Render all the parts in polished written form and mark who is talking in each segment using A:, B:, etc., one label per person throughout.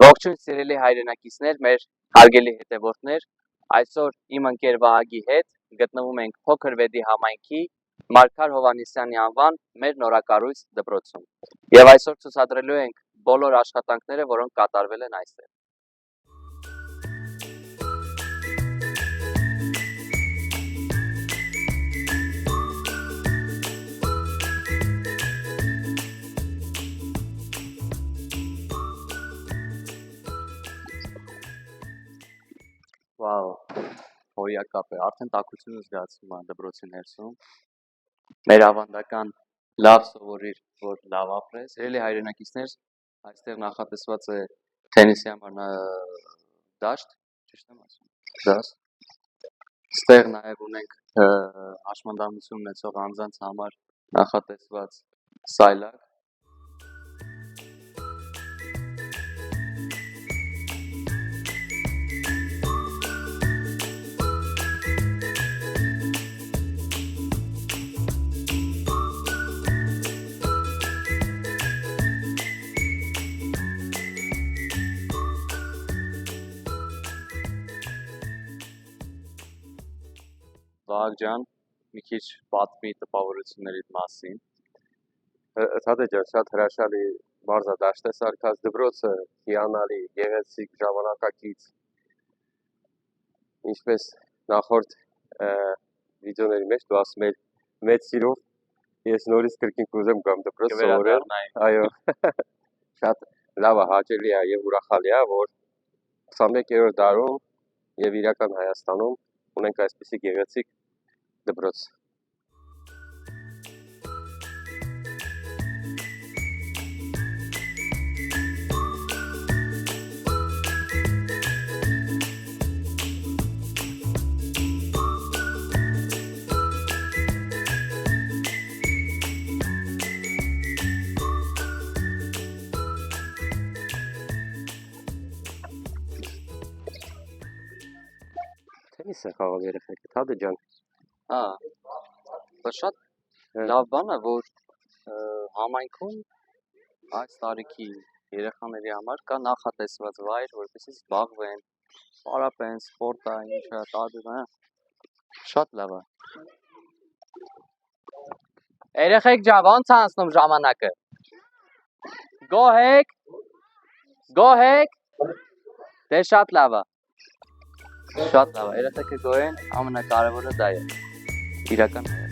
A: Ողջույն սիրելի հայրենակիցներ, մեր հարգելի հետևորդներ, այսօր իմ ընկեր Վահագի հետ գտնվում ենք Փոքր Վեդի համայնքի Մարգար Հովհաննիսյանի անվան մեր նորակառույց դպրոցում։ Եվ այսօր ցուցադրելու ենք բոլոր աշխատանքները, որոնք կատարվել են այստեղ։ Վաու, հորիակապ է, արդեն տաքությունը զգացվում է դպրոցի ներսում։ Մեր ավանդական լավ սովորիր, որ լավ ապրես։ Սիրելի հայրենակիցներ, այստեղ նախատեսված է թենիսի համար դաշտ, ճիշտ եմ ասում։ Դաշտ։ Այստեղ նաև ունենք հաշմանդամություն ունեցող անձանց համար նախատեսված սայլակ։ Վահագ ջան, մի քիչ պատմի տպավորություններիդ մասին։
B: Թադե ջան, շատ հրաշալի մարզադաշտ է սարքած, դպրոցը հիանալի, գեղեցիկ, ժամանակակից։ Ինչպես նախորդ վիդեոների մեջ դու ասում ես մեծ սիրով, ես նորից կրկին կուզեմ գամ դպրոց սովորել։ Այո։ Շատ լավ է, հաճելի է եւ ուրախալի է, որ 21-րդ դարում եւ իրական Հայաստանում ունենք այսպիսի գեղեցիկ դպրոց։ Թենիս են խաղալ երեխեքը, Թադե ջան։
A: Դա շատ լավ բան է, որ համայնքում այս տարիքի երեխաների համար կա նախատեսված վայր, որպեսզի զբաղվեն, պարապեն, սպորտային, ինչա, տարբեր, շատ լավ է։ Երեխեք ջան, ո՞նց է անցնում ժամանակը։ Գոհեք։ Գոհեք։ Դե շատ լավ է։ Շատ լավ է, երեխեքը գոհեն, ամենակարևորը դա է։ Իրական Հայաստան։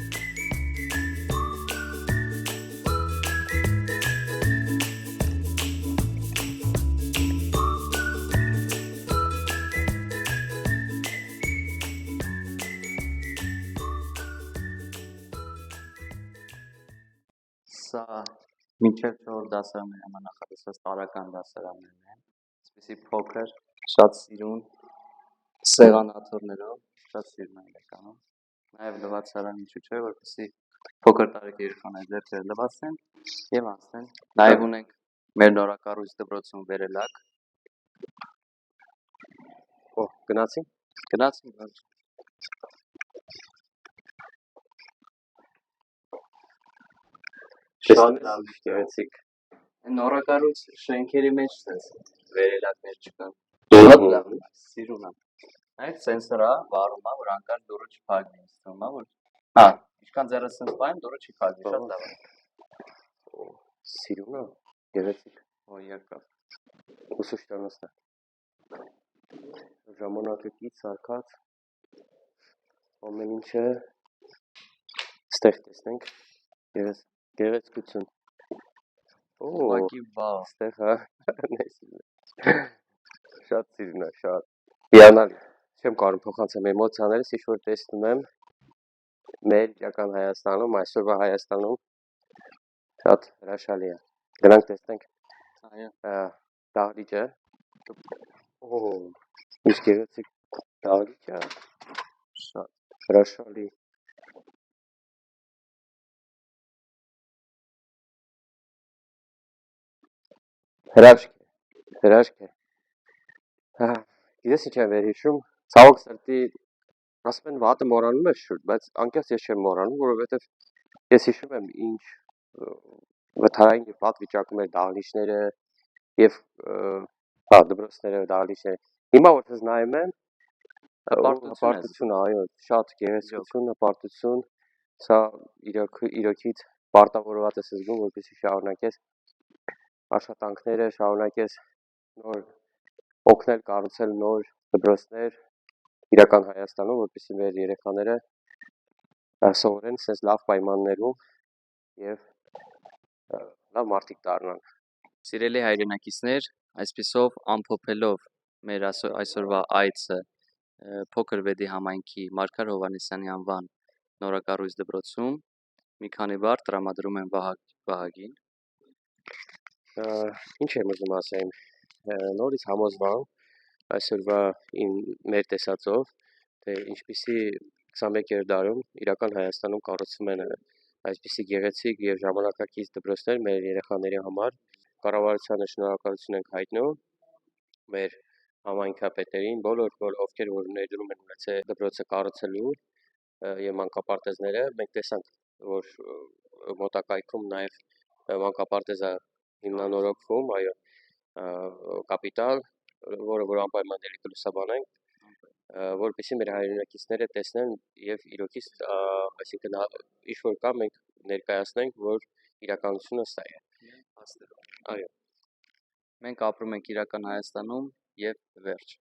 A: Սա մինչև 4-րդ դասարանների համար նախատեսված տարրական դասարաններն են, այսպիսի փոքր, շատ սիրուն սեղանաթոռներով, շատ սիրուն են իրականում, նաև լվացարան ինչու չէ, որպեսզի փոքր տարեկան երեխաները ձեռքերը լվացնեն եւ անցնեն։ Նաև ունենք մեր նորակառույց դպրոցում վերելակ։
B: Գնացին։
A: Գնացինք։
B: Շատ լավ գեղեցիկ։
A: Նորակառույց շենքերի մեջ sense վերելակներ չկան։ Շատ լավ, սիրուն եմ։ Այդ սենսորա վարում է, որ անկար դուրը չփակվի, ասում է, որ ինչքան ձեռը sense պայեմ, դուրը չի փակվի, շատ լավ է։
B: Սիրուն է, գեղեցիկ։
A: Հորիակապ։
B: Ուսուցչանոցն է։ Ժամանակակից սարքած ամեն ինչը ստեղ տեսնենք գեղեցկություն։
A: Ուղղակի վау։
B: Ստեղ հա։ Շատ սիրուն է, շատ։ Հիանալի։ Չեմ կարող փոխանցեմ էմոցիաներս, ինչ որ տեսնում եմ մեր իրական Հայաստանում, այսօրվա Հայաստանում շատ հրաշալի է։ Գնանք տեսնենք
A: Այո։
B: դահլիճը։ Ինչ գեղեցիկ դահլիճ է։ Շատ հրաշալի։ Հրաշք է։ Գիտես ինչ եմ վերհիշում, ցավոք սրտի ասում են վատը մոռանում է շուտ, բայց անկեղծ ես չեմ մոռանում, որովհետև ես հիշում եմ ինչ վթարային եւ վատ վիճակում էր դահլիճները եւ Հա, դպրոցները դալիս է։ Հիմա որ ես նայում եմ,
A: Հպարտություն է,
B: այո, շատ գեղեցկություն, հպարտություն, սա իրոքից պարտավորված ես զգում, որպեսզի շարունակես աշխատանքները, շարունակես նոր օգնել կառուցել նոր դպրոցներ իրական Հայաստանում, որպեսզի մեր երեխաները սովորեն sense լավ պայմաններում եւ լավ մարդիկ դառնան։
A: Սիրելի հայրենակիցներ, այսպիսով ամփոփելով մեր այսօրվա այցը Փոքր Վեդի համայնքի Մարգար Հովհաննիսյանի անվան նորակառույց դպրոցում մի քանի բառ տրամադրում եմ Վահագին։
B: Ինչ եմ ուզում ասեմ, նորից համոզվամ այսօրվա մեր տեսածով, թե ինչպիսի 21-րդ դարում իրական Հայաստանում կառուցվում են այսպիսի գեղեցիկ եւ ժամանակակից դպրոցներ մեր երեխաների համար, կառավարությանը շնորհակալություն ենք հայտնում, մեր համայնքապետերին, բոլոր ովքեր որ ներդրում են ունեցել դպրոցը կառուցելու եւ մանկապարտեզները, մենք տեսանք, որ մոտակայքում նաեւ մանկապարտեզը հիմնանորոգվում, այո, կապիտալ, որ անպայման դելի կլուսաբանենք, որպեսզի մեր հայրենակիցները տեսնեն եւ իրոքից, այսինքն ինչ որ կա մենք ներկայացնենք, որ իրականությունը սա է։ Այո։
A: Մենք ապրում ենք իրական Հայաստանում եւ վերջ։